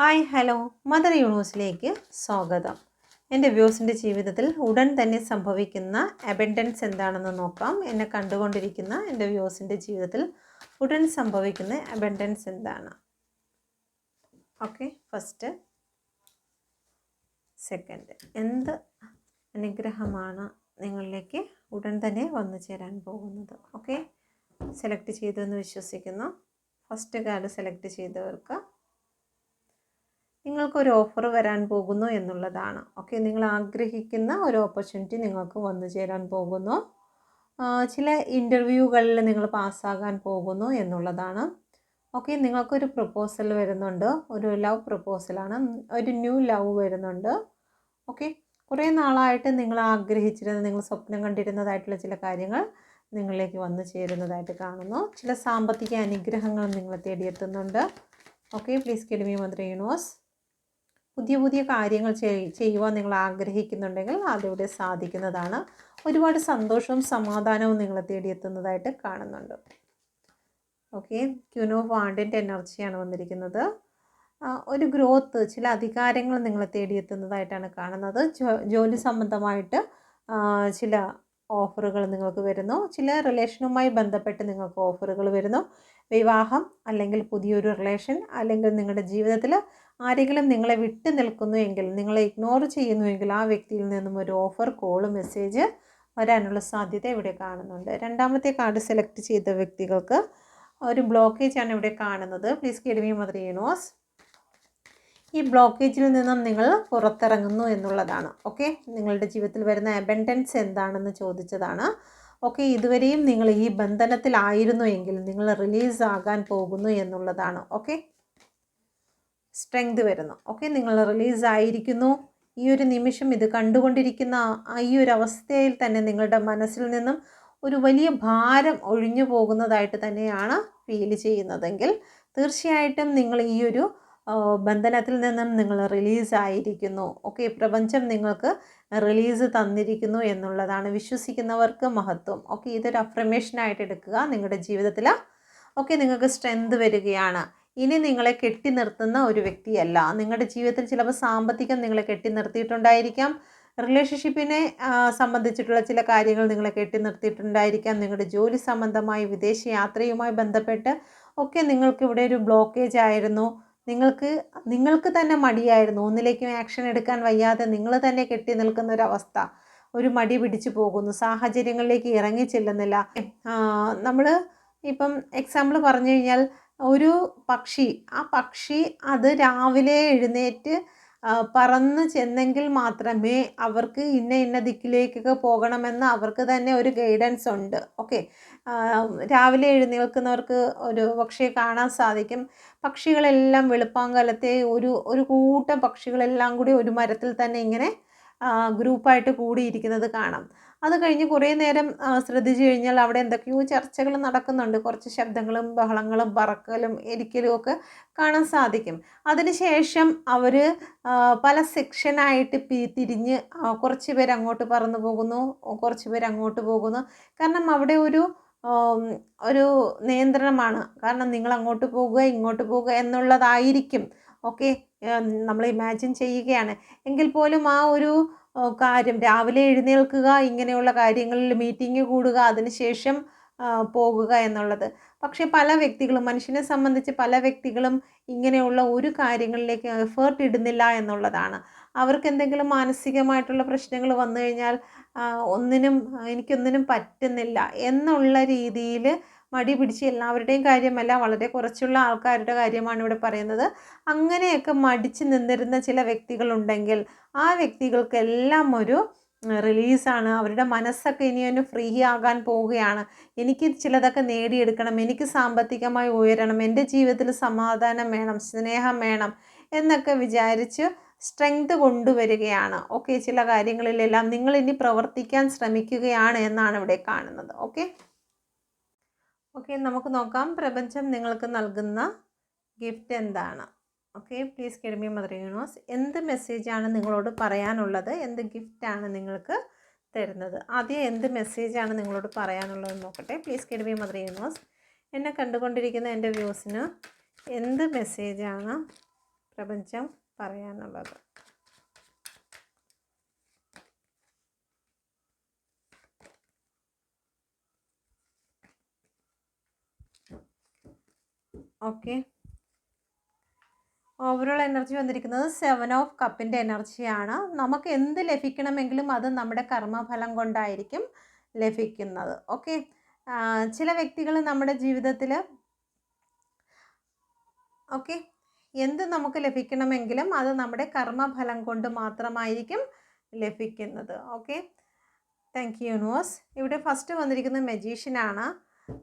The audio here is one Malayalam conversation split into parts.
ഹായ് ഹലോ മദർ യൂണിവേഴ്സിലേക്ക് സ്വാഗതം. എൻ്റെ വ്യൂസിൻ്റെ ജീവിതത്തിൽ ഉടൻ തന്നെ സംഭവിക്കുന്ന അബൻഡൻസ് എന്താണെന്ന് നോക്കാം. എന്നെ കണ്ടുകൊണ്ടിരിക്കുന്ന എൻ്റെ വ്യൂസിൻ്റെ ജീവിതത്തിൽ ഉടൻ സംഭവിക്കുന്ന അബൻഡൻസ് എന്താണ്? ഓക്കെ, ഫസ്റ്റ് സെക്കൻഡ്, എന്ത് അനുഗ്രഹമാണ് നിങ്ങളിലേക്ക് ഉടൻ തന്നെ വന്നു ചേരാൻ പോകുന്നത്? ഓക്കെ, സെലക്ട് ചെയ്തെന്ന് വിശ്വസിക്കുന്നു. ഫസ്റ്റ് കാർഡ് സെലക്ട് ചെയ്തവർക്ക് നിങ്ങൾക്കൊരു ഓഫർ വരാൻ പോകുന്നു എന്നുള്ളതാണ്. ഓക്കെ, നിങ്ങൾ ആഗ്രഹിക്കുന്ന ഒരു ഓപ്പർച്യൂണിറ്റി നിങ്ങൾക്ക് വന്നു ചേരാൻ പോകുന്നു. ചില ഇൻ്റർവ്യൂകളിൽ നിങ്ങൾ പാസ്സാകാൻ പോകുന്നു എന്നുള്ളതാണ്. ഓക്കെ, നിങ്ങൾക്കൊരു പ്രപ്പോസൽ വരുന്നുണ്ട്. ഒരു ലവ് പ്രപ്പോസലാണ്, ഒരു ന്യൂ ലവ് വരുന്നുണ്ട്. ഓക്കെ, കുറേ നാളായിട്ട് നിങ്ങൾ ആഗ്രഹിച്ചിരുന്ന, നിങ്ങൾ സ്വപ്നം കണ്ടിരുന്നതായിട്ടുള്ള ചില കാര്യങ്ങൾ നിങ്ങളിലേക്ക് വന്നു ചേരുന്നതായിട്ട് കാണുന്നു. ചില സാമ്പത്തിക അനുഗ്രഹങ്ങൾ നിങ്ങളെ തേടിയെത്തുന്നുണ്ട്. Okay, please give me mother universe. പുതിയ കാര്യങ്ങൾ ചെയ്യുവാൻ നിങ്ങൾ ആഗ്രഹിക്കുന്നുണ്ടെങ്കിൽ അതിവിടെ സാധിക്കുന്നതാണ്. ഒരുപാട് സന്തോഷവും സമാധാനവും നിങ്ങളെ തേടിയെത്തുന്നതായിട്ട് കാണുന്നുണ്ട്. ഓക്കെ, ക്യൂൻ ഓഫ് വാണ്ടിൻ്റെ എനർജിയാണ് വന്നിരിക്കുന്നത്. ഒരു ഗ്രോത്ത്, ചില അധികാരങ്ങൾ നിങ്ങളെ തേടിയെത്തുന്നതായിട്ടാണ് കാണുന്നത്. ജോലി സംബന്ധമായിട്ട് ചില ഓഫറുകൾ നിങ്ങൾക്ക് വരുന്നു. ചില റിലേഷനുമായി ബന്ധപ്പെട്ട് നിങ്ങൾക്ക് ഓഫറുകൾ വരുന്നു. വിവാഹം, അല്ലെങ്കിൽ പുതിയൊരു റിലേഷൻ, അല്ലെങ്കിൽ നിങ്ങളുടെ ജീവിതത്തിൽ ആരെങ്കിലും നിങ്ങളെ വിട്ടു നിൽക്കുന്നുവെങ്കിൽ, നിങ്ങളെ ഇഗ്നോർ ചെയ്യുന്നുവെങ്കിൽ ആ വ്യക്തിയിൽ നിന്നും ഒരു ഓഫർ, കോള്, മെസ്സേജ് വരാനുള്ള സാധ്യത ഇവിടെ കാണുന്നുണ്ട്. രണ്ടാമത്തെ കാർഡ് സെലക്ട് ചെയ്ത വ്യക്തികൾക്ക് ഒരു ബ്ലോക്കേജ് ആണ് ഇവിടെ കാണുന്നത്. Please give me mother universe. ഈ ബ്ലോക്കേജിൽ നിന്നും നിങ്ങൾ പുറത്തിറങ്ങുന്നു എന്നുള്ളതാണ്. ഓക്കെ, നിങ്ങളുടെ ജീവിതത്തിൽ വരുന്ന അബൻഡൻസ് എന്താണെന്ന് ചോദിച്ചതാണ്. ഓക്കെ, ഇതുവരെയും നിങ്ങൾ ഈ ബന്ധനത്തിലായിരുന്നു എങ്കിൽ നിങ്ങൾ റിലീസ് ആകാൻ പോകുന്നു എന്നുള്ളതാണ്. ഓക്കെ, സ്ട്രെങ്ത് വരുന്നു. ഓക്കെ, നിങ്ങൾ റിലീസ് ആയിരിക്കുന്നു. ഈ ഒരു നിമിഷം ഇത് കണ്ടുകൊണ്ടിരിക്കുന്ന ഈ ഒരു അവസ്ഥയിൽ തന്നെ നിങ്ങളുടെ മനസ്സിൽ നിന്നും ഒരു വലിയ ഭാരം ഒഴിഞ്ഞു പോകുന്നതായിട്ട് തന്നെയാണ് ഫീൽ ചെയ്യുന്നതെങ്കിൽ തീർച്ചയായിട്ടും നിങ്ങൾ ഈ ഒരു ബന്ധനത്തിൽ നിന്നും നിങ്ങൾ റിലീസായിരിക്കുന്നു. ഓക്കെ, പ്രപഞ്ചം നിങ്ങൾക്ക് റിലീസ് തന്നിരിക്കുന്നു എന്നുള്ളതാണ്. വിശ്വസിക്കുന്നവർക്ക് മഹത്വം. ഓക്കെ, ഇതൊരു അഫർമേഷനായിട്ട് എടുക്കുക നിങ്ങളുടെ ജീവിതത്തിൽ. ഓക്കെ, നിങ്ങൾക്ക് സ്ട്രെങ്ത് വരികയാണ്. ഇനി നിങ്ങളെ കെട്ടി നിർത്തുന്ന ഒരു വ്യക്തിയല്ല. നിങ്ങളുടെ ജീവിതത്തിൽ ചിലപ്പോൾ സാമ്പത്തികം നിങ്ങളെ കെട്ടി നിർത്തിയിട്ടുണ്ടായിരിക്കാം. റിലേഷൻഷിപ്പിനെ സംബന്ധിച്ചിട്ടുള്ള ചില കാര്യങ്ങൾ നിങ്ങളെ കെട്ടി നിർത്തിയിട്ടുണ്ടായിരിക്കാം. നിങ്ങളുടെ ജോലി സംബന്ധമായി, വിദേശ യാത്രയുമായി ബന്ധപ്പെട്ട് ഒക്കെ നിങ്ങൾക്ക് ഇവിടെ ഒരു ബ്ലോക്കേജ് ആയിരുന്നു. നിങ്ങൾക്ക് തന്നെ മടിയായിരുന്നു. ഒന്നിലേക്കും ആക്ഷൻ എടുക്കാൻ വയ്യാതെ നിങ്ങൾ തന്നെ കെട്ടി നിൽക്കുന്ന ഒരവസ്ഥ, ഒരു മടി പിടിച്ചു പോകുന്നു, സാഹചര്യങ്ങളിലേക്ക് ഇറങ്ങി ചെല്ലുന്നില്ല. നമ്മൾ ഇപ്പം എക്സാമ്പിൾ പറഞ്ഞു കഴിഞ്ഞാൽ, ഒരു പക്ഷി, ആ പക്ഷി അത് രാവിലെ എഴുന്നേറ്റ് പറന്ന് ചെന്നെങ്കിൽ മാത്രമേ അവർക്ക് ഇന്ന ദിക്കിലേക്കൊക്കെ പോകണമെന്ന് അവർക്ക് തന്നെ ഒരു ഗൈഡൻസ് ഉണ്ട്. ഓക്കെ, രാവിലെ എഴുന്നേൽക്കുന്നവർക്ക് ഒരു പക്ഷേ കാണാൻ സാധിക്കും, പക്ഷികളെല്ലാം വെളുപ്പാങ്കാലത്തെ ഒരു കൂട്ടം പക്ഷികളെല്ലാം കൂടി ഒരു മരത്തിൽ തന്നെ ഇങ്ങനെ ഗ്രൂപ്പായിട്ട് കൂടിയിരിക്കുന്നത് കാണാം. അത് കഴിഞ്ഞ് കുറേ നേരം ശ്രദ്ധിച്ചു കഴിഞ്ഞാൽ അവിടെ എന്തൊക്കെയോ ചർച്ചകൾ നടക്കുന്നുണ്ട്. കുറച്ച് ശബ്ദങ്ങളും ബഹളങ്ങളും പറക്കലും എരിക്കലും ഒക്കെ കാണാൻ സാധിക്കും. അതിനുശേഷം അവർ പല സെക്ഷനായിട്ട് തിരിഞ്ഞ് കുറച്ച് പേര് അങ്ങോട്ട് പറന്നു പോകുന്നു, കുറച്ച് പേര് അങ്ങോട്ട് പോകുന്നു. കാരണം അവിടെ ഒരു നിയന്ത്രണമാണ്. കാരണം നിങ്ങൾ അങ്ങോട്ട് പോകുക, ഇങ്ങോട്ട് പോകുക എന്നുള്ളതായിരിക്കും. ഓക്കെ, നമ്മൾ ഇമാജിൻ ചെയ്യുകയാണ്. എങ്കിൽ പോലും ആ ഒരു കാര്യം, രാവിലെ എഴുന്നേൽക്കുക, ഇങ്ങനെയുള്ള കാര്യങ്ങളിൽ മീറ്റിംഗ് കൂടുക, അതിനുശേഷം പോകുക എന്നുള്ളത്. പക്ഷേ പല വ്യക്തികളും, മനുഷ്യനെ സംബന്ധിച്ച് പല വ്യക്തികളും ഇങ്ങനെയുള്ള ഒരു കാര്യങ്ങളിലേക്ക് എഫേർട്ട് ഇടുന്നില്ല എന്നുള്ളതാണ്. അവർക്ക് എന്തെങ്കിലും മാനസികമായിട്ടുള്ള പ്രശ്നങ്ങൾ വന്നു കഴിഞ്ഞാൽ എനിക്കൊന്നിനും പറ്റുന്നില്ല എന്നുള്ള രീതിയിൽ മടി പിടിച്ച്, എല്ലാവരുടെയും കാര്യമല്ല, വളരെ കുറച്ചുള്ള ആൾക്കാരുടെ കാര്യമാണ് ഇവിടെ പറയുന്നത്. അങ്ങനെയൊക്കെ മടിച്ച് നിന്നിരുന്ന ചില വ്യക്തികളുണ്ടെങ്കിൽ ആ വ്യക്തികൾക്കെല്ലാം ഒരു റിലീസാണ്. അവരുടെ മനസ്സൊക്കെ ഇനിയൊന്ന് ഫ്രീ ആകാൻ പോവുകയാണ്. എനിക്ക് ചിലതൊക്കെ നേടിയെടുക്കണം, എനിക്ക് സാമ്പത്തികമായി ഉയരണം, എൻ്റെ ജീവിതത്തിൽ സമാധാനം വേണം, സ്നേഹം വേണം എന്നൊക്കെ വിചാരിച്ച് സ്ട്രെങ്ത് കൊണ്ടുവരികയാണ്. ഓക്കെ, ചില കാര്യങ്ങളിലെല്ലാം നിങ്ങൾ ഇനി പ്രവർത്തിക്കാൻ ശ്രമിക്കുകയാണ് എന്നാണ് ഇവിടെ കാണുന്നത്. ഓക്കെ, നമുക്ക് നോക്കാം പ്രപഞ്ചം നിങ്ങൾക്ക് നൽകുന്ന ഗിഫ്റ്റ് എന്താണ്. Okay, please give me mother universe. എന്ത് മെസ്സേജാണ് നിങ്ങളോട് പറയാനുള്ളത്? എന്ത് ഗിഫ്റ്റാണ് നിങ്ങൾക്ക് തരുന്നത്? ആദ്യം എന്ത് മെസ്സേജാണ് നിങ്ങളോട് പറയാനുള്ളതെന്ന് നോക്കട്ടെ. Please give me mother universe. എന്നെ കണ്ടുകൊണ്ടിരിക്കുന്ന എൻ്റെ വ്യൂസിന് എന്ത് മെസ്സേജാണ് പ്രപഞ്ചം പറയാനുള്ളത്. ഓക്കെ, ഓവറോൾ എനർജി വന്നിരിക്കുന്നത് 7 ഓഫ് കപ്പിൻ്റെ എനർജിയാണ്. നമുക്ക് എന്ത് ലഭിക്കണമെങ്കിലും അത് നമ്മുടെ കർമ്മഫലം കൊണ്ടായിരിക്കും ലഭിക്കുന്നത്. ഓക്കെ, ചില വ്യക്തികൾ നമ്മുടെ ജീവിതത്തിൽ ഓക്കെ എന്ത് നമുക്ക് ലഭിക്കണമെങ്കിലും അത് നമ്മുടെ കർമ്മഫലം കൊണ്ട് മാത്രമായിരിക്കും ലഭിക്കുന്നത്. Okay, thank you universe. ഇവിടെ ഫസ്റ്റ് വന്നിരിക്കുന്നത് മജീഷ്യനാണ്.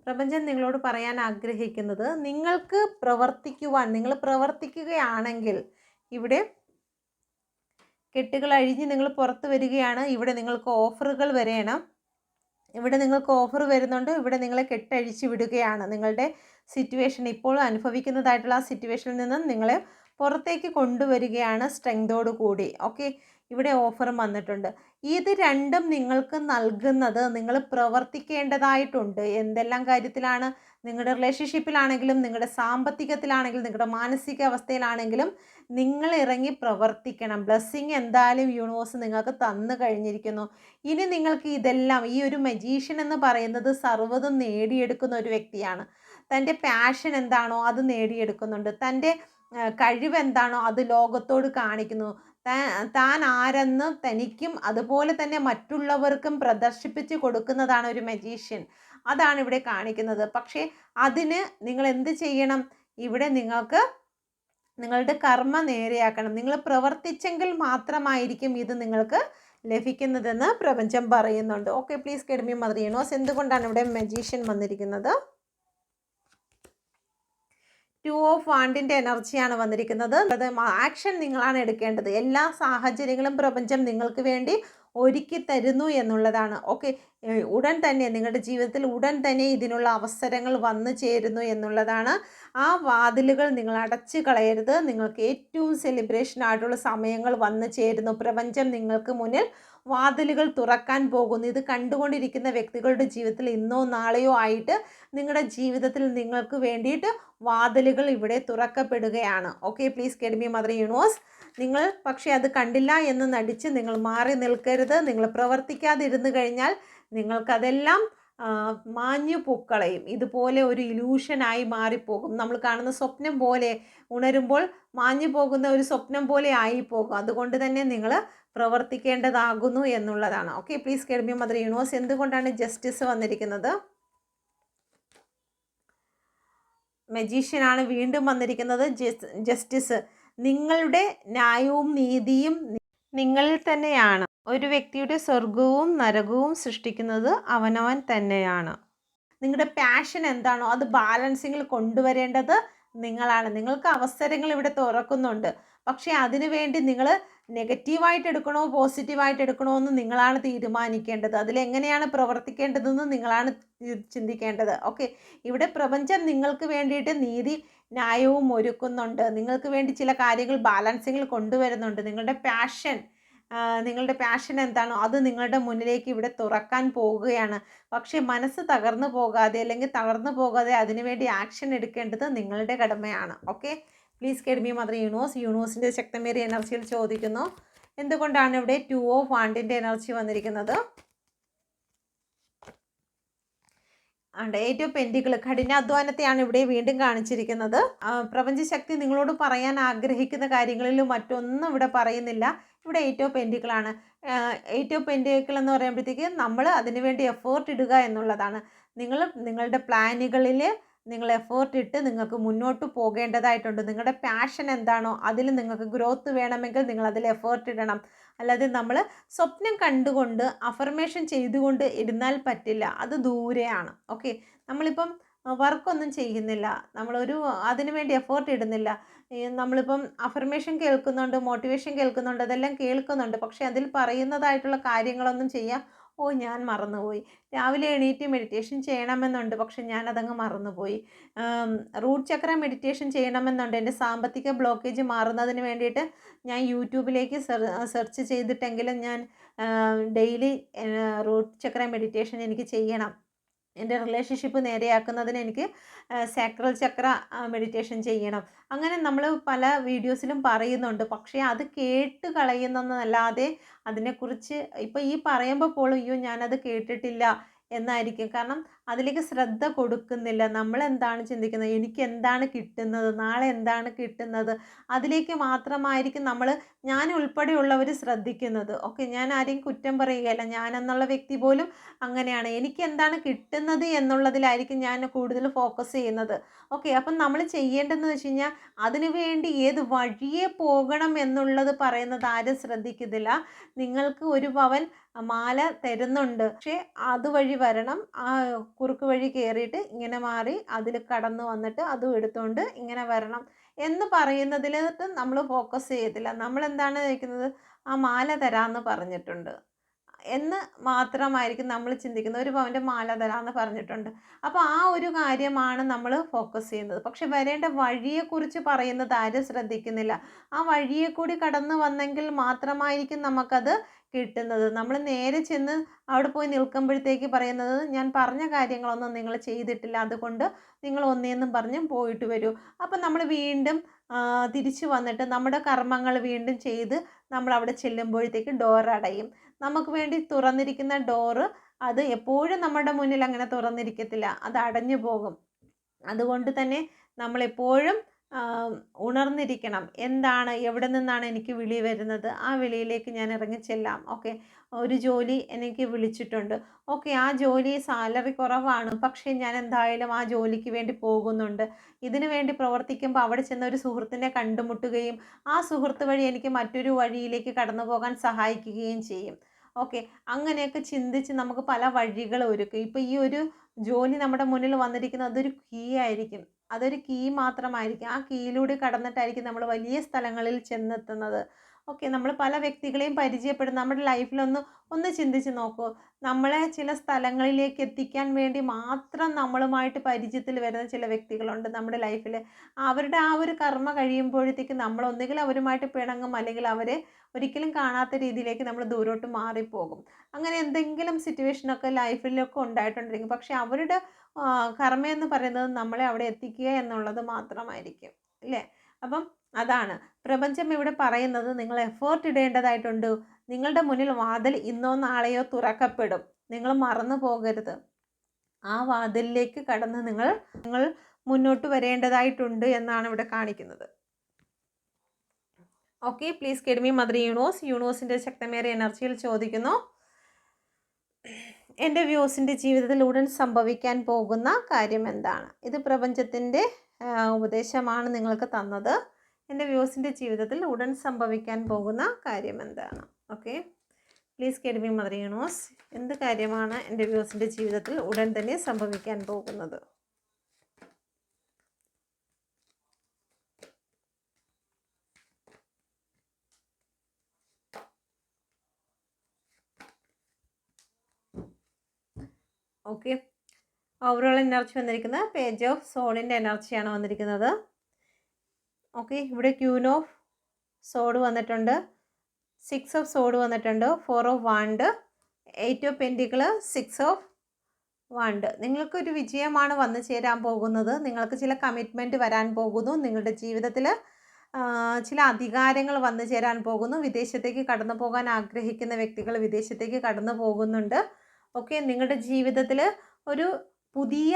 പ്രപഞ്ചം നിങ്ങളോട് പറയാൻ ആഗ്രഹിക്കുന്നത്, നിങ്ങൾക്ക് പ്രവർത്തിക്കുവാൻ, നിങ്ങൾ പ്രവർത്തിക്കുകയാണെങ്കിൽ ഇവിടെ കെട്ടുകൾ അഴിഞ്ഞ് നിങ്ങൾ പുറത്ത് വരികയാണ്. ഇവിടെ നിങ്ങൾക്ക് ഓഫറുകൾ വരണം. ഇവിടെ നിങ്ങൾക്ക് ഓഫർ വരുന്നുണ്ട്. ഇവിടെ നിങ്ങളെ കെട്ടഴിച്ച് വിടുകയാണ്. നിങ്ങളുടെ സിറ്റുവേഷൻ, ഇപ്പോൾ അനുഭവിക്കുന്നതായിട്ടുള്ള ആ സിറ്റുവേഷനിൽ നിന്നും നിങ്ങളെ പുറത്തേക്ക് കൊണ്ടുവരികയാണ് സ്ട്രെങ്തോടു കൂടി. ഓക്കെ, ഇവിടെ ഓഫറും വന്നിട്ടുണ്ട്. ഇത് രണ്ടും നിങ്ങൾക്ക് നൽകുന്നത് നിങ്ങൾ പ്രവർത്തിക്കേണ്ടതായിട്ടുണ്ട്. എന്തെല്ലാം കാര്യത്തിലാണ്? നിങ്ങളുടെ റിലേഷൻഷിപ്പിലാണെങ്കിലും, നിങ്ങളുടെ സാമ്പത്തികത്തിലാണെങ്കിലും, നിങ്ങളുടെ മാനസികാവസ്ഥയിലാണെങ്കിലും നിങ്ങൾ ഇറങ്ങി പ്രവർത്തിക്കണം. ബ്ലെസ്സിങ് എന്തായാലും യൂണിവേഴ്സ് നിങ്ങൾക്ക് തന്നു കഴിഞ്ഞിരിക്കുന്നു. ഇനി നിങ്ങൾക്ക് ഇതെല്ലാം, ഈ ഒരു മജീഷ്യൻ എന്ന് പറയുന്നത് സർവ്വതും നേടിയെടുക്കുന്ന ഒരു വ്യക്തിയാണ്. തൻ്റെ പാഷൻ എന്താണോ അത് നേടിയെടുക്കുന്നുണ്ട്. തൻ്റെ കഴിവ് എന്താണോ അത് ലോകത്തോട് കാണിക്കുന്നു. താൻ ആരെന്ന് തനിക്കും അതുപോലെ തന്നെ മറ്റുള്ളവർക്കും പ്രദർശിപ്പിച്ച് കൊടുക്കുന്നതാണ് ഒരു മജീഷ്യൻ. അതാണ് ഇവിടെ കാണിക്കുന്നത്. പക്ഷേ അതിന് നിങ്ങൾ എന്ത് ചെയ്യണം? ഇവിടെ നിങ്ങൾക്ക് നിങ്ങളുടെ കർമ്മ നേരെയാക്കണം. നിങ്ങൾ പ്രവർത്തിച്ചെങ്കിൽ മാത്രമായിരിക്കും ഇത് നിങ്ങൾക്ക് ലഭിക്കുന്നതെന്ന് പ്രപഞ്ചം പറയുന്നുണ്ട്. Okay, please get me mother universe. എന്തുകൊണ്ടാണ് ഇവിടെ മജീഷ്യൻ വന്നിരിക്കുന്നത്? 2 ഓഫ് വാണ്ടിൻ്റെ എനർജിയാണ് വന്നിരിക്കുന്നത്. അത് ആക്ഷൻ നിങ്ങളാണ് എടുക്കേണ്ടത്. എല്ലാ സാഹചര്യങ്ങളും പ്രപഞ്ചം നിങ്ങൾക്ക് വേണ്ടി ഒരുക്കി തരുന്നു എന്നുള്ളതാണ്. ഓക്കെ, ഉടൻ തന്നെ നിങ്ങളുടെ ജീവിതത്തിൽ ഉടൻ തന്നെ ഇതിനുള്ള അവസരങ്ങൾ വന്നു ചേരുന്നു എന്നുള്ളതാണ്. ആ വാതിലുകൾ നിങ്ങൾ അടച്ചു കളയരുത്. നിങ്ങൾക്ക് ഏറ്റവും സെലിബ്രേഷൻ ആയിട്ടുള്ള സമയങ്ങൾ വന്നു ചേരുന്നു. പ്രപഞ്ചം നിങ്ങൾക്ക് മുന്നിൽ വാതിലുകൾ തുറക്കാൻ പോകുന്നു. ഇത് കണ്ടുകൊണ്ടിരിക്കുന്ന വ്യക്തികളുടെ ജീവിതത്തിൽ ഇന്നോ നാളെയോ ആയിട്ട് നിങ്ങളുടെ ജീവിതത്തിൽ നിങ്ങൾക്ക് വേണ്ടിയിട്ട് വാതിലുകൾ ഇവിടെ തുറക്കപ്പെടുകയാണ്. Okay, please get me mother universe. നിങ്ങൾ പക്ഷേ അത് കണ്ടില്ല എന്ന് നടിച്ച് നിങ്ങൾ മാറി നിൽക്കരുത്. നിങ്ങൾ പ്രവർത്തിക്കാതിരുന്നു കഴിഞ്ഞാൽ നിങ്ങൾക്കതെല്ലാം മാഞ്ഞു പൂക്കളയും. ഇതുപോലെ ഒരു ഇലൂഷനായി മാറിപ്പോകും. നമ്മൾ കാണുന്ന സ്വപ്നം പോലെ, ഉണരുമ്പോൾ മാഞ്ഞു പോകുന്ന ഒരു സ്വപ്നം പോലെ ആയിപ്പോകും. അതുകൊണ്ട് തന്നെ നിങ്ങൾ പ്രവർത്തിക്കേണ്ടതാകുന്നു എന്നുള്ളതാണ്. Okay, please get me mother universe. എന്തുകൊണ്ടാണ് ജസ്റ്റിസ് വന്നിരിക്കുന്നത്? മജീഷ്യനാണ് വീണ്ടും വന്നിരിക്കുന്നത്. ജസ്റ്റിസ്, നിങ്ങളുടെ ന്യായവും നീതിയും നിങ്ങളിൽ തന്നെയാണ്. ഒരു വ്യക്തിയുടെ സ്വർഗവും നരകവും സൃഷ്ടിക്കുന്നത് അവനവൻ തന്നെയാണ്. നിങ്ങളുടെ പാഷൻ എന്താണോ അത് ബാലൻസിങ്ങിൽ കൊണ്ടുവരേണ്ടത് നിങ്ങളാണ്. നിങ്ങൾക്ക് അവസരങ്ങൾ ഇവിടെ തുറക്കുന്നുണ്ട്. പക്ഷേ അതിനു വേണ്ടി നിങ്ങൾ നെഗറ്റീവായിട്ട് എടുക്കണോ പോസിറ്റീവായിട്ട് എടുക്കണോ എന്ന് നിങ്ങളാണ് തീരുമാനിക്കേണ്ടത്. അതിലെങ്ങനെയാണ് പ്രവർത്തിക്കേണ്ടതെന്ന് നിങ്ങളാണ് ചിന്തിക്കേണ്ടത്. ഓക്കെ, ഇവിടെ പ്രപഞ്ചം നിങ്ങൾക്ക് വേണ്ടിയിട്ട് നീതി ന്യായവും ഒരുക്കുന്നുണ്ട്. നിങ്ങൾക്ക് വേണ്ടി ചില കാര്യങ്ങൾ ബാലൻസിങ്ങിൽ കൊണ്ടുവരുന്നുണ്ട്. നിങ്ങളുടെ പാഷൻ എന്താണോ അത് നിങ്ങളുടെ മുന്നിലേക്ക് ഇവിടെ തുറക്കാൻ പോവുകയാണ്. പക്ഷേ മനസ്സ് തകർന്നു പോകാതെ അല്ലെങ്കിൽ തളർന്നു പോകാതെ അതിനുവേണ്ടി ആക്ഷൻ എടുക്കേണ്ടത് നിങ്ങളുടെ കടമയാണ്. Okay, please get me mother universe. യൂണിവേഴ്സിൻ്റെ ശക്തമേറിയ എനർജിയിൽ ചോദിക്കുന്നു, എന്തുകൊണ്ടാണ് ഇവിടെ 2 ഓഫ് വാണ്ടിൻ്റെ എനർജി വന്നിരിക്കുന്നത്? 8 ഓഫ് പെൻഡിക്കിൾ, കഠിനാധ്വാനത്തെയാണ് ഇവിടെ വീണ്ടും കാണിച്ചിരിക്കുന്നത്. പ്രപഞ്ചശക്തി നിങ്ങളോട് പറയാൻ ആഗ്രഹിക്കുന്ന കാര്യങ്ങളിൽ മറ്റൊന്നും ഇവിടെ പറയുന്നില്ല. ഇവിടെ 8 ഓഫ് പെൻഡിക്കിളാണ്. 8 ഓഫ് പെൻഡിക്കിൾ എന്ന് പറയുമ്പോഴത്തേക്ക് നമ്മൾ അതിനുവേണ്ടി എഫേർട്ട് ഇടുക എന്നുള്ളതാണ്. നിങ്ങളുടെ പ്ലാനുകളിൽ നിങ്ങൾ എഫേർട്ട് ഇട്ട് നിങ്ങൾക്ക് മുന്നോട്ട് പോകേണ്ടതായിട്ടുണ്ട്. നിങ്ങളുടെ പാഷൻ എന്താണോ അതിൽ നിങ്ങൾക്ക് ഗ്രോത്ത് വേണമെങ്കിൽ നിങ്ങൾ അതിൽ എഫേർട്ട് ഇടണം. അല്ലാതെ നമ്മൾ സ്വപ്നം കണ്ടുകൊണ്ട് അഫർമേഷൻ ചെയ്തുകൊണ്ട് ഇരുന്നാൽ പറ്റില്ല. അത് ദൂരെയാണ്. ഓക്കെ, നമ്മളിപ്പം വർക്കൊന്നും ചെയ്യുന്നില്ല, നമ്മളൊരു അതിനു വേണ്ടി എഫേർട്ട് ഇടുന്നില്ല. നമ്മളിപ്പം അഫർമേഷൻ കേൾക്കുന്നുണ്ട്, മോട്ടിവേഷൻ കേൾക്കുന്നുണ്ട്, അതെല്ലാം കേൾക്കുന്നുണ്ട്. പക്ഷേ അതിൽ പറയുന്നതായിട്ടുള്ള കാര്യങ്ങളൊന്നും ചെയ്യാൻ ഞാൻ മറന്നുപോയി. രാവിലെ എണീറ്റ് മെഡിറ്റേഷൻ ചെയ്യണമെന്നുണ്ട്, പക്ഷെ ഞാനതങ്ങ് മറന്നുപോയി. റൂട്ട് ചക്ര മെഡിറ്റേഷൻ ചെയ്യണമെന്നുണ്ട്. എൻ്റെ സാമ്പത്തിക ബ്ലോക്കേജ് മാറുന്നതിന് വേണ്ടിയിട്ട് ഞാൻ യൂട്യൂബിലേക്ക് സെർച്ച് ചെയ്തിട്ടെങ്കിലും ഞാൻ ഡെയിലി റൂട്ട് ചക്ര മെഡിറ്റേഷൻ എനിക്ക് ചെയ്യണം. എൻ്റെ റിലേഷൻഷിപ്പ് നേരെയാക്കുന്നതിന് എനിക്ക് സാക്രൽ ചക്ര മെഡിറ്റേഷൻ ചെയ്യണം. അങ്ങനെ നമ്മൾ പല വീഡിയോസിലും പറയുന്നുണ്ട്. പക്ഷേ അത് കേട്ട് കളയുന്നതല്ലാതെ അതിനെക്കുറിച്ച് ഇപ്പോൾ ഈ പറയുമ്പോൾ പോലും അയ്യോ ഞാനത് കേട്ടിട്ടില്ല എന്നായിരിക്കും. കാരണം അതിലേക്ക് ശ്രദ്ധ കൊടുക്കുന്നില്ല. നമ്മളെന്താണ് ചിന്തിക്കുന്നത്, എനിക്കെന്താണ് കിട്ടുന്നത്, നാളെ എന്താണ് കിട്ടുന്നത്, അതിലേക്ക് മാത്രമായിരിക്കും ഞാൻ ഉൾപ്പെടെയുള്ളവർ ശ്രദ്ധിക്കുന്നത്. ഓക്കെ, ഞാൻ ആരെയും കുറ്റം പറയുകയല്ല. ഞാനെന്നുള്ള വ്യക്തി പോലും അങ്ങനെയാണ്. എനിക്കെന്താണ് കിട്ടുന്നത് എന്നുള്ളതിലായിരിക്കും ഞാൻ കൂടുതൽ ഫോക്കസ് ചെയ്യുന്നത്. ഓക്കെ, അപ്പം നമ്മൾ ചെയ്യേണ്ടതെന്ന് വെച്ച് കഴിഞ്ഞാൽ അതിനുവേണ്ടി ഏത് വഴിയെ പോകണം എന്നുള്ളത് പറയുന്നത് ആരും ശ്രദ്ധിക്കുന്നില്ല. നിങ്ങൾക്ക് 1 പവൻ മാല തരുന്നുണ്ട്. പക്ഷേ അതുവഴി വരണം. ആ കുറുക്ക് വഴി കയറിയിട്ട് ഇങ്ങനെ മാറി അതിൽ കടന്നു വന്നിട്ട് അതും എടുത്തുകൊണ്ട് ഇങ്ങനെ വരണം എന്ന് പറയുന്നതിലോട്ട് നമ്മൾ ഫോക്കസ് ചെയ്യത്തില്ല. നമ്മളെന്താണ് ചോദിക്കുന്നത്, ആ മാല തരാമെന്ന് പറഞ്ഞിട്ടുണ്ട് എന്ന് മാത്രമായിരിക്കും നമ്മൾ ചിന്തിക്കുന്നത്. 1 പവൻ്റെ മാല തരാമെന്ന് പറഞ്ഞിട്ടുണ്ട്. അപ്പോൾ ആ ഒരു കാര്യമാണ് നമ്മൾ ഫോക്കസ് ചെയ്യുന്നത്. പക്ഷെ വരേണ്ട വഴിയെക്കുറിച്ച് പറയുന്നത് ആരും ശ്രദ്ധിക്കുന്നില്ല. ആ വഴിയെ കൂടി കടന്നു വന്നെങ്കിൽ മാത്രമായിരിക്കും നമുക്കത് കിട്ടുന്നത്. നമ്മൾ നേരെ ചെന്ന് അവിടെ പോയി നിൽക്കുമ്പോഴത്തേക്ക് പറയുന്നത് ഞാൻ പറഞ്ഞ കാര്യങ്ങളൊന്നും നിങ്ങൾ ചെയ്തിട്ടില്ല, അതുകൊണ്ട് നിങ്ങൾ ഒന്നേന്നും പറഞ്ഞ് പോയിട്ട് വരൂ. അപ്പം നമ്മൾ വീണ്ടും തിരിച്ചു വന്നിട്ട് നമ്മുടെ കർമ്മങ്ങൾ വീണ്ടും ചെയ്ത് നമ്മൾ അവിടെ ചെല്ലുമ്പോഴത്തേക്ക് ഡോർ അടയും. നമുക്ക് വേണ്ടി തുറന്നിരിക്കുന്ന ഡോറ് അത് എപ്പോഴും നമ്മുടെ മുന്നിൽ അങ്ങനെ തുറന്നിരിക്കത്തില്ല, അത് അടഞ്ഞു പോകും. അതുകൊണ്ട് തന്നെ നമ്മളെപ്പോഴും ഉണർന്നിരിക്കണം. എന്താണ്, എവിടെ നിന്നാണ് എനിക്ക് വിളി വരുന്നത്, ആ വിളിയിലേക്ക് ഞാൻ ഇറങ്ങിച്ചെല്ലാം. ഓക്കെ, ഒരു ജോലി എനിക്ക് വിളിച്ചിട്ടുണ്ട്. ഓക്കെ, ആ ജോലി സാലറി കുറവാണ്, പക്ഷേ ഞാൻ എന്തായാലും ആ ജോലിക്ക് വേണ്ടി പോകുന്നുണ്ട്. ഇതിനു വേണ്ടി പ്രവർത്തിക്കുമ്പോൾ അവിടെ ചെന്ന ഒരു സുഹൃത്തിനെ കണ്ടുമുട്ടുകയും ആ സുഹൃത്ത് വഴി എനിക്ക് മറ്റൊരു വഴിയിലേക്ക് കടന്നു പോകാൻ സഹായിക്കുകയും ചെയ്യും. ഓക്കെ, അങ്ങനെയൊക്കെ ചിന്തിച്ച് നമുക്ക് പല വഴികൾ ഒരുക്കും. ഇപ്പോൾ ഈ ഒരു ജോലി നമ്മുടെ മുന്നിൽ വന്നിരിക്കുന്നത് അതൊരു കീ ആയിരിക്കും. അതൊരു കീ മാത്രമായിരിക്കും. ആ കീയിലൂടെ കടന്നിട്ടായിരിക്കും നമ്മൾ വലിയ സ്ഥലങ്ങളിൽ ചെന്നെത്തുന്നത്. ഓക്കെ, നമ്മൾ പല വ്യക്തികളെയും പരിചയപ്പെടും. നമ്മുടെ ലൈഫിലൊന്ന് ചിന്തിച്ച് നോക്കൂ. നമ്മളെ ചില സ്ഥലങ്ങളിലേക്ക് എത്തിക്കാൻ വേണ്ടി മാത്രം നമ്മളുമായിട്ട് പരിചയത്തിൽ വരുന്ന ചില വ്യക്തികളുണ്ട് നമ്മുടെ ലൈഫിൽ. അവരുടെ ആ ഒരു കർമ്മ കഴിയുമ്പോഴത്തേക്ക് നമ്മൾ ഒന്നുകിൽ അവരുമായിട്ട് പിണങ്ങും, അല്ലെങ്കിൽ അവരെ ഒരിക്കലും കാണാത്ത രീതിയിലേക്ക് നമ്മൾ ദൂരോട്ട് മാറിപ്പോകും. അങ്ങനെ എന്തെങ്കിലും സിറ്റുവേഷനൊക്കെ ലൈഫിലൊക്കെ ഉണ്ടായിട്ടുണ്ടെങ്കിൽ പക്ഷേ അവരുടെ കർമ്മ എന്ന് പറയുന്നത് നമ്മളെ അവിടെ എത്തിക്കുക എന്നുള്ളത് മാത്രമായിരിക്കും, അല്ലേ? അപ്പം അതാണ് പ്രപഞ്ചം ഇവിടെ പറയുന്നത്. നിങ്ങൾ എഫേർട്ട് ഇടേണ്ടതായിട്ടുണ്ട്. നിങ്ങളുടെ മുന്നിൽ വാതിൽ ഇന്നോ നാളെയോ തുറക്കപ്പെടും. നിങ്ങൾ മറന്നു പോകരുത്. ആ വാതിലിലേക്ക് കടന്ന് നിങ്ങൾ മുന്നോട്ട് വരേണ്ടതായിട്ടുണ്ട് എന്നാണ് ഇവിടെ കാണിക്കുന്നത്. Okay, please get me mother universe. യൂണിവേഴ്സിൻ്റെ ശക്തമേറിയ എനർജിയിൽ ചോദിക്കുന്നു, എൻ്റെ വ്യൂസിൻ്റെ ജീവിതത്തിൽ ഉടൻ സംഭവിക്കാൻ പോകുന്ന കാര്യം എന്താണ്? ഇത് പ്രപഞ്ചത്തിൻ്റെ ഉപദേശമാണ് നിങ്ങൾക്ക് തന്നത്. എൻ്റെ വ്യൂസിൻ്റെ ജീവിതത്തിൽ ഉടൻ സംഭവിക്കാൻ പോകുന്ന കാര്യം എന്താണ്? Okay, please get me mother universe. എന്ത് കാര്യമാണ് എൻ്റെ വ്യൂസിൻ്റെ ജീവിതത്തിൽ ഉടൻ തന്നെ സംഭവിക്കാൻ പോകുന്നത്? ഓക്കെ, ഓവറോൾ എനർജി വന്നിരിക്കുന്നത് പേജ് ഓഫ് സോഡിൻ്റെ എനർജിയാണ് വന്നിരിക്കുന്നത്. ഓക്കെ, ഇവിടെ ക്യൂൻ ഓഫ് സോഡ് വന്നിട്ടുണ്ട്, 6 ഓഫ് സോഡ് വന്നിട്ടുണ്ട്, 4 of wand, 8 of pentacle, 6 of wand. നിങ്ങൾക്കൊരു വിജയമാണ് വന്നു ചേരാൻ പോകുന്നത്. നിങ്ങൾക്ക് ചില കമ്മിറ്റ്മെൻറ്റ് വരാൻ പോകുന്നു. നിങ്ങളുടെ ജീവിതത്തിൽ ചില അധികാരങ്ങൾ വന്നു ചേരാൻ പോകുന്നു. വിദേശത്തേക്ക് കടന്നു പോകാൻ ആഗ്രഹിക്കുന്ന വ്യക്തികൾ വിദേശത്തേക്ക് കടന്നു പോകുന്നുണ്ട്. ഓക്കെ, നിങ്ങളുടെ ജീവിതത്തിൽ ഒരു പുതിയ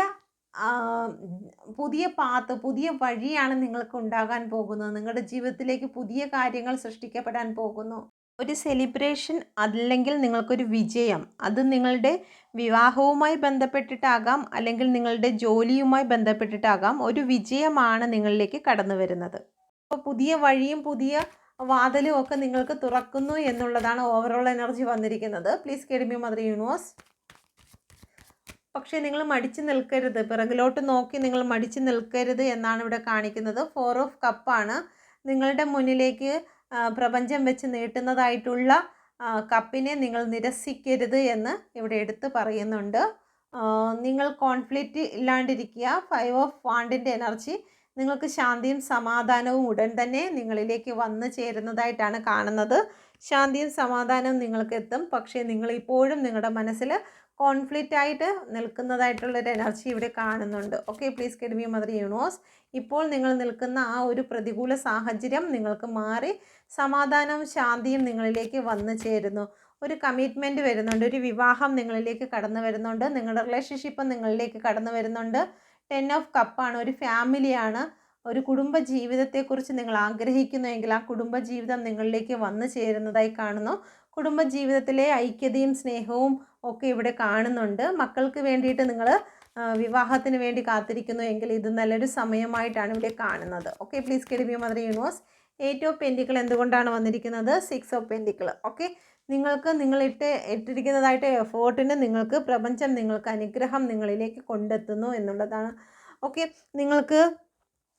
പാത്ത്, പുതിയ വഴിയാണ് നിങ്ങൾക്ക് ഉണ്ടാകാൻ പോകുന്നത്. നിങ്ങളുടെ ജീവിതത്തിലേക്ക് പുതിയ കാര്യങ്ങൾ സൃഷ്ടിക്കപ്പെടാൻ പോകുന്നു. ഒരു സെലിബ്രേഷൻ അല്ലെങ്കിൽ നിങ്ങൾക്കൊരു വിജയം, അത് നിങ്ങളുടെ വിവാഹവുമായി ബന്ധപ്പെട്ടിട്ടാകാം, അല്ലെങ്കിൽ നിങ്ങളുടെ ജോലിയുമായി ബന്ധപ്പെട്ടിട്ടാകാം. ഒരു വിജയമാണ് നിങ്ങളിലേക്ക് കടന്നു വരുന്നത്. അപ്പോൾ പുതിയ വഴിയും പുതിയ വാതിലും ഒക്കെ നിങ്ങൾക്ക് തുറക്കുന്നു എന്നുള്ളതാണ് ഓവറോൾ എനർജി വന്നിരിക്കുന്നത്. Please get me mother universe. പക്ഷേ നിങ്ങൾ മടിച്ചു നിൽക്കരുത്, പിറകിലോട്ട് നോക്കി നിങ്ങൾ മടിച്ചു നിൽക്കരുത് എന്നാണ് ഇവിടെ കാണിക്കുന്നത്. 4 ഓഫ് കപ്പാണ് നിങ്ങളുടെ മുന്നിലേക്ക് പ്രപഞ്ചം വെച്ച് നീട്ടുന്നതായിട്ടുള്ള കപ്പിനെ നിങ്ങൾ നിരസിക്കരുത് എന്ന് ഇവിടെ എടുത്ത് പറയുന്നുണ്ട്. നിങ്ങൾ കോൺഫ്ലിക്റ്റ് ഇല്ലാണ്ടിരിക്കുക. 5 ഓഫ് വാണ്ടിൻ്റെ എനർജി, നിങ്ങൾക്ക് ശാന്തിയും സമാധാനവും ഉടൻ തന്നെ നിങ്ങളിലേക്ക് വന്നു ചേരുന്നതായിട്ടാണ് കാണുന്നത്. ശാന്തിയും സമാധാനവും നിങ്ങൾക്ക് എത്തും. പക്ഷേ നിങ്ങളിപ്പോഴും നിങ്ങളുടെ മനസ്സിൽ കോൺഫ്ലിക്റ്റ് ആയിട്ട് നിൽക്കുന്നതായിട്ടുള്ളൊരു എനർജി ഇവിടെ കാണുന്നുണ്ട്. Okay, please guide me mother universe. ഇപ്പോൾ നിങ്ങൾ നിൽക്കുന്ന ആ ഒരു പ്രതികൂല സാഹചര്യം നിങ്ങൾക്ക് മാറി സമാധാനവും ശാന്തിയും നിങ്ങളിലേക്ക് വന്നു ചേരുന്നു. ഒരു കമ്മിറ്റ്മെൻറ്റ് വരുന്നുണ്ട്, ഒരു വിവാഹം നിങ്ങളിലേക്ക് കടന്നു വരുന്നുണ്ട്, നിങ്ങളുടെ റിലേഷൻഷിപ്പ് നിങ്ങളിലേക്ക് കടന്നു വരുന്നുണ്ട്. 10 ഓഫ് കപ്പാണ്, ഒരു ഫാമിലിയാണ്. ഒരു കുടുംബ ജീവിതത്തെക്കുറിച്ച് നിങ്ങൾ ആഗ്രഹിക്കുന്നുവെങ്കിൽ ആ കുടുംബ ജീവിതം നിങ്ങളിലേക്ക് വന്നു ചേരുന്നതായി കാണുന്നു. കുടുംബ ജീവിതത്തിലെ ഐക്യതയും സ്നേഹവും ഒക്കെ ഇവിടെ കാണുന്നുണ്ട്. മക്കൾക്ക് വേണ്ടിയിട്ട് നിങ്ങൾ വിവാഹത്തിന് വേണ്ടി കാത്തിരിക്കുന്നു എങ്കിൽ ഇത് നല്ലൊരു സമയമായിട്ടാണ് ഇവിടെ കാണുന്നത്. Okay, please guide me mother universe. 8 of pentacle എന്തുകൊണ്ടാണ് വന്നിരിക്കുന്നത്? 6 ഓഫ് പെൻറ്റിക്കിൾ. ഓക്കെ, നിങ്ങൾക്ക് ഇട്ടിരിക്കുന്നതായിട്ട് എഫേർട്ടിന് നിങ്ങൾക്ക് പ്രപഞ്ചം നിങ്ങൾക്ക് അനുഗ്രഹം നിങ്ങളിലേക്ക് കൊണ്ടെത്തുന്നു എന്നുള്ളതാണ്. ഓക്കെ, നിങ്ങൾക്ക്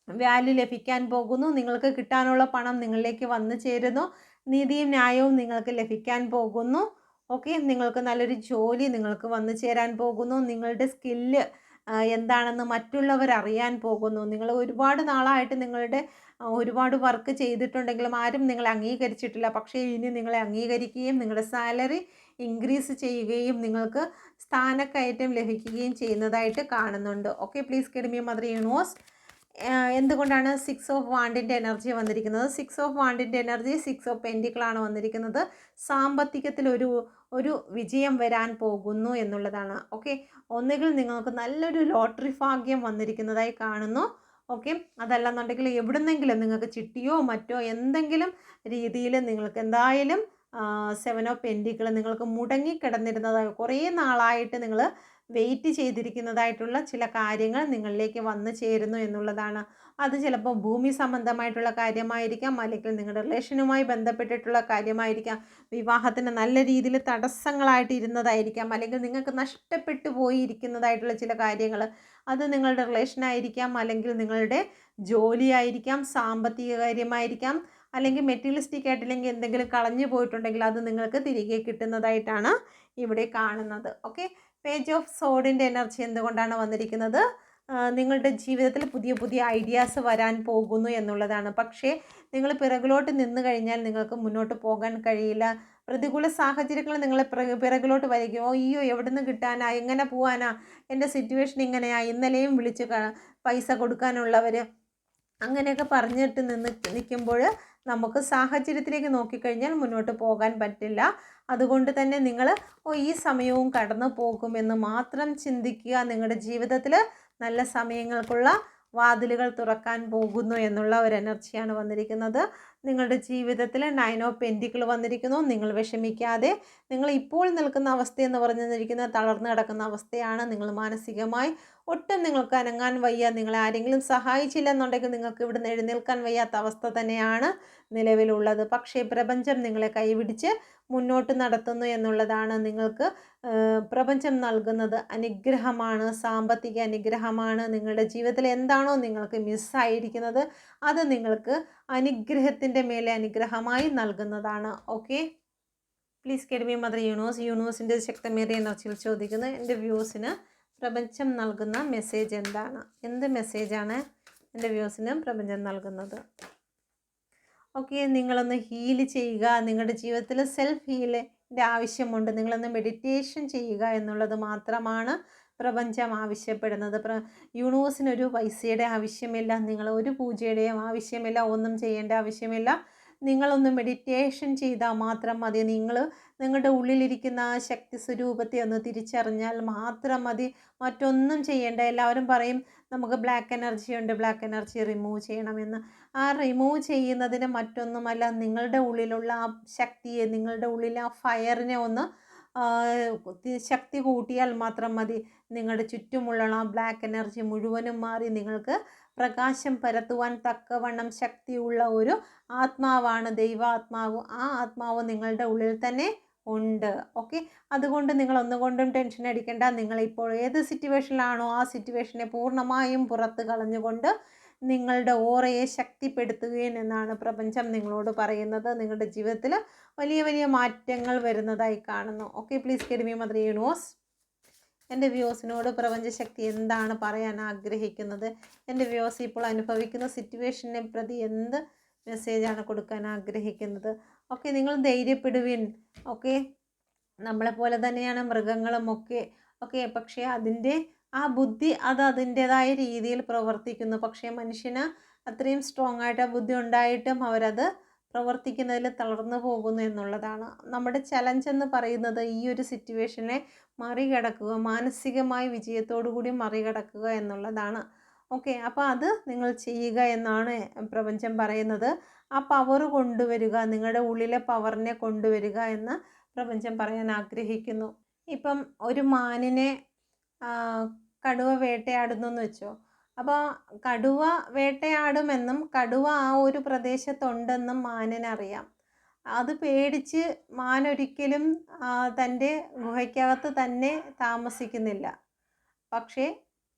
വാല്യൂ ലഭിക്കാൻ പോകുന്നു, നിങ്ങൾക്ക് കിട്ടാനുള്ള പണം നിങ്ങളിലേക്ക് വന്നു ചേരുന്നു, നീതിയും ന്യായവും നിങ്ങൾക്ക് ലഭിക്കാൻ പോകുന്നു. ഓക്കെ, നിങ്ങൾക്ക് നല്ലൊരു ജോലി നിങ്ങൾക്ക് വന്നു ചേരാൻ പോകുന്നു. നിങ്ങളുടെ സ്കില്ല് എന്താണെന്ന് മറ്റുള്ളവർ അറിയാൻ പോകുന്നു. നിങ്ങൾ ഒരുപാട് നാളായിട്ട് നിങ്ങളുടെ ഒരുപാട് വർക്ക് ചെയ്തിട്ടുണ്ടെങ്കിലും ആരും നിങ്ങളെ അംഗീകരിച്ചിട്ടില്ല. പക്ഷേ ഇനി നിങ്ങളെ അംഗീകരിക്കുകയും നിങ്ങളുടെ സാലറി ഇൻക്രീസ് ചെയ്യുകയും നിങ്ങൾക്ക് സ്ഥാനക്കയറ്റം ലഭിക്കുകയും ചെയ്യുന്നതായിട്ട് കാണുന്നുണ്ട്. Okay, please guide me mother universe. എന്തുകൊണ്ടാണ് 6 ഓഫ് വാണ്ടിൻ്റെ എനർജി വന്നിരിക്കുന്നത്? 6 ഓഫ് വാണ്ടിൻ്റെ എനർജി 6 ഓഫ് പെൻറ്റിക്കിളാണ് വന്നിരിക്കുന്നത്. സാമ്പത്തികത്തിൽ ഒരു വിജയം വരാൻ പോകുന്നു എന്നുള്ളതാണ്. ഓക്കെ, ഒന്നുകിൽ നിങ്ങൾക്ക് നല്ലൊരു ലോട്ടറി ഭാഗ്യം വന്നിരിക്കുന്നതായി കാണുന്നു. ഓക്കെ, അതല്ലെന്നുണ്ടെങ്കിൽ എവിടുന്നെങ്കിലും നിങ്ങൾക്ക് ചിട്ടിയോ മറ്റോ എന്തെങ്കിലും രീതിയിൽ നിങ്ങൾക്ക് എന്തായാലും 7 ഓഫ് പെൻറ്റിക്കിൾ നിങ്ങൾക്ക് മുടങ്ങിക്കിടന്നിരുന്നതായി കുറേ നാളായിട്ട് നിങ്ങൾ വെയിറ്റ് ചെയ്തിരിക്കുന്നതായിട്ടുള്ള ചില കാര്യങ്ങൾ നിങ്ങളിലേക്ക് വന്നു ചേരുന്നു എന്നുള്ളതാണ്. അത് ചിലപ്പോൾ ഭൂമി സംബന്ധമായിട്ടുള്ള കാര്യമായിരിക്കാം, അല്ലെങ്കിൽ നിങ്ങളുടെ റിലേഷനുമായി ബന്ധപ്പെട്ടിട്ടുള്ള കാര്യമായിരിക്കാം, വിവാഹത്തിന് നല്ല രീതിയിൽ തടസ്സങ്ങളായിട്ട് ഇരുന്നതായിരിക്കാം, അല്ലെങ്കിൽ നിങ്ങൾക്ക് നഷ്ടപ്പെട്ടു പോയിരിക്കുന്നതായിട്ടുള്ള ചില കാര്യങ്ങൾ. അത് നിങ്ങളുടെ റിലേഷനായിരിക്കാം, അല്ലെങ്കിൽ നിങ്ങളുടെ ജോലിയായിരിക്കാം, സാമ്പത്തിക കാര്യമായിരിക്കാം, അല്ലെങ്കിൽ മെറ്റീരിയലിസ്റ്റിക് ആയിട്ടില്ലെങ്കിൽ എന്തെങ്കിലും കളഞ്ഞു പോയിട്ടുണ്ടെങ്കിൽ അത് നിങ്ങൾക്ക് തിരികെ കിട്ടുന്നതായിട്ടാണ് ഇവിടെ കാണുന്നത്. ഓക്കെ, പേജ് ഓഫ് സോഡിൻ്റെ എനർജി എന്തുകൊണ്ടാണ് വന്നിരിക്കുന്നത്? നിങ്ങളുടെ ജീവിതത്തിൽ പുതിയ പുതിയ ഐഡിയാസ് വരാൻ പോകുന്നു എന്നുള്ളതാണ്. പക്ഷേ നിങ്ങൾ പിറകിലോട്ട് നിന്ന് കഴിഞ്ഞാൽ നിങ്ങൾക്ക് മുന്നോട്ട് പോകാൻ കഴിയില്ല. പ്രതികൂല സാഹചര്യങ്ങൾ നിങ്ങളെ പിറകിലോട്ട് വരികയോ, അയ്യോ എവിടെ നിന്ന് കിട്ടാനാ, എങ്ങനെ പോകാനാ, എൻ്റെ സിറ്റുവേഷൻ ഇങ്ങനെയാ, ഇന്നലെയും വിളിച്ച് പൈസ കൊടുക്കാനുള്ളവർ, അങ്ങനെയൊക്കെ പറഞ്ഞിട്ട് നിൽക്കുമ്പോൾ നമുക്ക് സാഹചര്യത്തിലേക്ക് നോക്കിക്കഴിഞ്ഞാൽ മുന്നോട്ട് പോകാൻ പറ്റില്ല. അതുകൊണ്ട് തന്നെ നിങ്ങൾ ഈ സമയവും കടന്നു പോകുമെന്ന് മാത്രം ചിന്തിക്കുക. നിങ്ങളുടെ ജീവിതത്തിൽ നല്ല സമയങ്ങൾക്കുള്ള വാതിലുകൾ തുറക്കാൻ പോകുന്നു എന്നുള്ള ഒരു എനർജിയാണ് വന്നിരിക്കുന്നത്. നിങ്ങളുടെ ജീവിതത്തിൽ 9 ഓഫ് പെൻറ്റിക്കിൾ വന്നിരിക്കുന്നു. നിങ്ങൾ വിഷമിക്കാതെ, നിങ്ങൾ ഇപ്പോൾ നിൽക്കുന്ന അവസ്ഥയെന്ന് പറഞ്ഞിരിക്കുന്ന തളർന്നു കിടക്കുന്ന അവസ്ഥയാണ്. നിങ്ങൾ മാനസികമായി ഒട്ടും നിങ്ങൾക്ക് അനങ്ങാൻ വയ്യ. നിങ്ങളെ ആരെങ്കിലും സഹായിച്ചില്ലെന്നുണ്ടെങ്കിൽ നിങ്ങൾക്ക് ഇവിടുന്ന് എഴുന്നേൽക്കാൻ വയ്യാത്ത അവസ്ഥ തന്നെയാണ് നിലവിലുള്ളത്. പക്ഷേ പ്രപഞ്ചം നിങ്ങളെ കൈപിടിച്ച് മുന്നോട്ട് നടത്തുന്നു എന്നുള്ളതാണ്. നിങ്ങൾക്ക് പ്രപഞ്ചം നൽകുന്നത് അനുഗ്രഹമാണ്, സാമ്പത്തിക അനുഗ്രഹമാണ്. നിങ്ങളുടെ ജീവിതത്തിൽ എന്താണോ നിങ്ങൾക്ക് മിസ്സായിരിക്കുന്നത് അത് നിങ്ങൾക്ക് അനുഗ്രഹത്തിൻ്റെ മേലെ അനുഗ്രഹമായി നൽകുന്നതാണ്. Okay, please guide me mother universe. യൂണിവേഴ്സിൻ്റെ ശക്തമേറിയ എനർജിയിൽ ചോദിക്കുന്നത് എൻ്റെ വ്യൂസിന് പ്രപഞ്ചം നൽകുന്ന മെസ്സേജ് എന്താണ്? എന്ത് മെസ്സേജാണ് എൻ്റെ വ്യൂസിന് പ്രപഞ്ചം നൽകുന്നത്? ഓക്കെ, നിങ്ങളൊന്ന് ഹീൽ ചെയ്യുക. നിങ്ങളുടെ ജീവിതത്തിൽ സെൽഫ് ഹീലിൻ്റെ ആവശ്യമുണ്ട്. നിങ്ങളൊന്ന് മെഡിറ്റേഷൻ ചെയ്യുക എന്നുള്ളത് മാത്രമാണ് പ്രപഞ്ചം ആവശ്യപ്പെടുന്നത്. യൂണിവേഴ്സിനൊരു പൈസയുടെ ആവശ്യമില്ല, നിങ്ങൾ ഒരു പൂജയുടെയും ആവശ്യമില്ല, ഒന്നും ചെയ്യേണ്ട ആവശ്യമില്ല. നിങ്ങളൊന്ന് മെഡിറ്റേഷൻ ചെയ്താൽ മാത്രം മതി. നിങ്ങളുടെ ഉള്ളിലിരിക്കുന്ന ആ ശക്തി സ്വരൂപത്തെ ഒന്ന് തിരിച്ചറിഞ്ഞാൽ മാത്രം മതി. മറ്റൊന്നും ചെയ്യേണ്ട. എല്ലാവരും പറയും നമുക്ക് ബ്ലാക്ക് എനർജി ഉണ്ട്, ബ്ലാക്ക് എനർജി റിമൂവ് ചെയ്യണമെന്ന്. ആ റിമൂവ് ചെയ്യുന്നതിന് മറ്റൊന്നുമല്ല, നിങ്ങളുടെ ഉള്ളിലുള്ള ആ ശക്തിയെ, നിങ്ങളുടെ ഉള്ളിലെ ആ ഫയറിനെ ഒന്ന് ശക്തി കൂട്ടിയാൽ മാത്രം മതി. നിങ്ങളുടെ ചുറ്റുമുള്ള ആ ബ്ലാക്ക് എനർജി മുഴുവനും മാറി നിങ്ങൾക്ക് പ്രകാശം പരത്തുവാൻ തക്കവണ്ണം ശക്തിയുള്ള ഒരു ആത്മാവാണ് ദൈവാത്മാവ്. ആ ആത്മാവ് നിങ്ങളുടെ ഉള്ളിൽ തന്നെ ഉണ്ട്. ഓക്കെ, അതുകൊണ്ട് നിങ്ങൾ ഒന്നുകൊണ്ടും ടെൻഷൻ അടിക്കേണ്ട. നിങ്ങളിപ്പോൾ ഏത് സിറ്റുവേഷനിലാണോ ആ സിറ്റുവേഷനെ പൂർണ്ണമായും പുറത്ത് കളഞ്ഞുകൊണ്ട് നിങ്ങളുടെ ഓറയെ ശക്തിപ്പെടുത്തുകയും എന്നാണ് പ്രപഞ്ചം നിങ്ങളോട് പറയുന്നത്. നിങ്ങളുടെ ജീവിതത്തിൽ വലിയ വലിയ മാറ്റങ്ങൾ വരുന്നതായി കാണുന്നു. Okay, please guide me mother universe. എൻ്റെ വ്യൂസിനോട് പ്രപഞ്ചശക്തി എന്താണ് പറയാൻ ആഗ്രഹിക്കുന്നത്? എൻ്റെ വ്യൂസ് ഇപ്പോൾ അനുഭവിക്കുന്ന സിറ്റുവേഷനെ പ്രതി എന്ത് മെസ്സേജാണ് കൊടുക്കാൻ ആഗ്രഹിക്കുന്നത്? ഓക്കെ, നിങ്ങൾ ധൈര്യപ്പെടുവിൻ. ഓക്കെ, നമ്മളെപ്പോലെ തന്നെയാണ് മൃഗങ്ങളും ഒക്കെ. ഓക്കെ. പക്ഷേ അതിൻ്റെ ആ ബുദ്ധി അത് അതിൻ്റേതായ രീതിയിൽ പ്രവർത്തിക്കുന്നു. പക്ഷേ മനുഷ്യന് അത്രയും സ്ട്രോങ് ആയിട്ട് ആ ബുദ്ധി ഉണ്ടായിട്ടും അവരത് പ്രവർത്തിക്കുന്നതിൽ തളർന്നു പോകുന്നു എന്നുള്ളതാണ്. നമ്മുടെ ചലഞ്ച് എന്ന് പറയുന്നത് ഈ ഒരു സിറ്റുവേഷനെ മറികടക്കുക, മാനസികമായ വിജയത്തോടു കൂടി മറികടക്കുക എന്നുള്ളതാണ്. ഓക്കെ. അപ്പോൾ അത് നിങ്ങൾ ചെയ്യുക എന്നാണ് പ്രപഞ്ചം പറയുന്നത്. ആ പവർ കൊണ്ടുവരിക, നിങ്ങളുടെ ഉള്ളിലെ പവറിനെ കൊണ്ടുവരിക എന്ന് പ്രപഞ്ചം പറയാൻ ആഗ്രഹിക്കുന്നു. ഇപ്പം ഒരു മാനിനെ കടുവ വേട്ടയാടുന്നു എന്ന് വെച്ചോ. അപ്പോൾ കടുവ വേട്ടയാടുമെന്നും കടുവ ആ ഒരു പ്രദേശത്തുണ്ടെന്നും മാനിനറിയാം. അത് പേടിച്ച് മാൻ ഒരിക്കലും തൻ്റെ ഗുഹയ്ക്കകത്ത് തന്നെ താമസിക്കുന്നില്ല. പക്ഷേ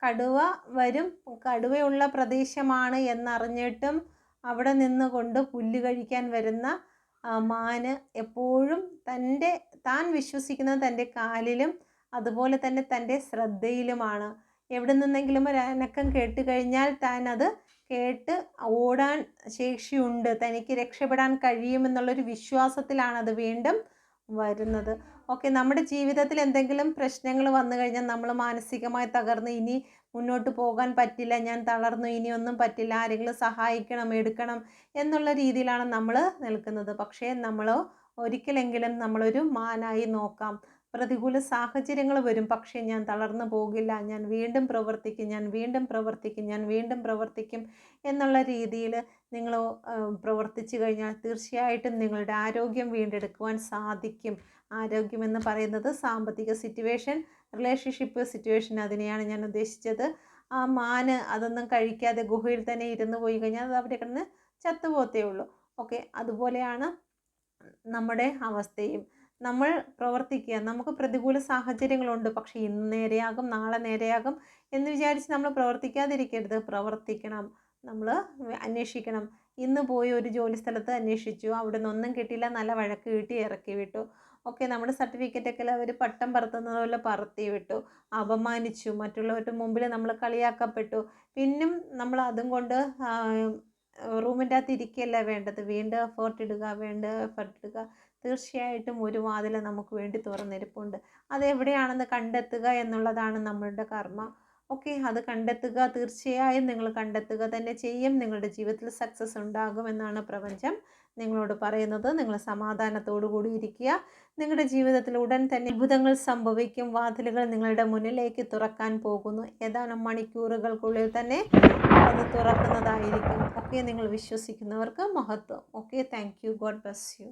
കടുവ വരും, കടുവയുള്ള പ്രദേശമാണ് എന്നറിഞ്ഞിട്ടും അവിടെ നിന്നുകൊണ്ട് പുല്ല് കഴിക്കാൻ വരുന്ന മാന് എപ്പോഴും താൻ വിശ്വസിക്കുന്നത് തൻ്റെ കാലിലും അതുപോലെ തന്നെ തൻ്റെ ശ്രദ്ധയിലുമാണ്. എവിടെ നിന്നെങ്കിലും ഒരു അനക്കം കേട്ട് കഴിഞ്ഞാൽ താൻ അത് കേട്ട് ഓടാൻ ശേഷിയുണ്ട്, തനിക്ക് രക്ഷപ്പെടാൻ കഴിയുമെന്നുള്ളൊരു വിശ്വാസത്തിലാണ് അത് വീണ്ടും വരുന്നത്. ഓക്കെ. നമ്മുടെ ജീവിതത്തിൽ എന്തെങ്കിലും പ്രശ്നങ്ങൾ വന്നു കഴിഞ്ഞാൽ നമ്മൾ മാനസികമായി തകർന്ന് ഇനി മുന്നോട്ട് പോകാൻ പറ്റില്ല, ഞാൻ തളർന്നു, ഇനിയൊന്നും പറ്റില്ല, ആരെങ്കിലും സഹായിക്കണം, എടുക്കണം എന്നുള്ള രീതിയിലാണ് നമ്മൾ നിൽക്കുന്നത്. പക്ഷേ നമ്മൾ ഒരിക്കലെങ്കിലും നമ്മളൊരു മാനായി നോക്കാം. പ്രതികൂല സാഹചര്യങ്ങൾ വരും, പക്ഷേ ഞാൻ തളർന്നു പോകില്ല, ഞാൻ വീണ്ടും പ്രവർത്തിക്കും, ഞാൻ വീണ്ടും പ്രവർത്തിക്കും, ഞാൻ വീണ്ടും പ്രവർത്തിക്കും എന്നുള്ള രീതിയിൽ നിങ്ങൾ പ്രവർത്തിച്ചു കഴിഞ്ഞാൽ തീർച്ചയായിട്ടും നിങ്ങളുടെ ആരോഗ്യം വീണ്ടെടുക്കുവാൻ സാധിക്കും. ആരോഗ്യമെന്ന് പറയുന്നത് സാമ്പത്തിക സിറ്റുവേഷൻ, റിലേഷൻഷിപ്പ് സിറ്റുവേഷൻ, അതിനെയാണ് ഞാൻ ഉദ്ദേശിച്ചത്. ആ മാന് അതൊന്നും കഴിക്കാതെ ഗുഹയിൽ തന്നെ ഇരുന്ന് പോയി കഴിഞ്ഞാൽ അത് അവിടെ കിടന്ന് ചത്തുപോത്തേ ഉള്ളൂ. ഓക്കെ. അതുപോലെയാണ് നമ്മുടെ അവസ്ഥയും. നമ്മൾ പ്രവർത്തിക്കുക. നമുക്ക് പ്രതികൂല സാഹചര്യങ്ങളുണ്ട്, പക്ഷേ ഇന്ന് നേരെയാകും, നാളെ നേരെയാകും എന്ന് വിചാരിച്ച് നമ്മൾ പ്രവർത്തിക്കാതിരിക്കരുത്. പ്രവർത്തിക്കണം. നമ്മൾ അന്വേഷിക്കണം. ഇന്ന് പോയി ഒരു ജോലി സ്ഥലത്ത് അന്വേഷിച്ചു, അവിടെ നിന്നൊന്നും കിട്ടിയില്ല, നല്ല വഴക്ക് കിട്ടി, ഇറക്കി വിട്ടു. ഓക്കെ. നമ്മുടെ സർട്ടിഫിക്കറ്റൊക്കെ അവർ പട്ടം പറത്തുന്നത് പോലെ പറത്തി വിട്ടു, അപമാനിച്ചു, മറ്റുള്ളവരുടെ മുമ്പിൽ നമ്മൾ കളിയാക്കപ്പെട്ടു. പിന്നും നമ്മൾ അതും കൊണ്ട് റൂമിൻ്റെ അകത്ത് ഇരിക്കുകയല്ല വേണ്ടത്, വീണ്ടും എഫേർട്ട് ഇടുക. തീർച്ചയായിട്ടും ഒരു വാതിൽ നമുക്ക് വേണ്ടി തുറന്നിരിപ്പുണ്ട്. അതെവിടെയാണെന്ന് കണ്ടെത്തുക എന്നുള്ളതാണ് നമ്മളുടെ കർമ്മ. ഓക്കെ. അത് കണ്ടെത്തുക. തീർച്ചയായും നിങ്ങൾ കണ്ടെത്തുക തന്നെ ചെയ്യും. നിങ്ങളുടെ ജീവിതത്തിൽ സക്സസ് ഉണ്ടാകുമെന്നാണ് പ്രപഞ്ചം നിങ്ങളോട് പറയുന്നത്. നിങ്ങൾ സമാധാനത്തോടു കൂടി ഇരിക്കുക. നിങ്ങളുടെ ജീവിതത്തിൽ ഉടൻ തന്നെ അത്ഭുതങ്ങൾ സംഭവിക്കും. വാതിലുകൾ നിങ്ങളുടെ മുന്നിലേക്ക് തുറക്കാൻ പോകുന്നു. ഏതാനും മണിക്കൂറുകൾക്കുള്ളിൽ തന്നെ അത് തുറക്കുന്നതായിരിക്കും. ഓക്കെ. നിങ്ങൾ വിശ്വസിക്കുന്നവർക്ക് മഹത്വം. Okay. Thank you. God bless you.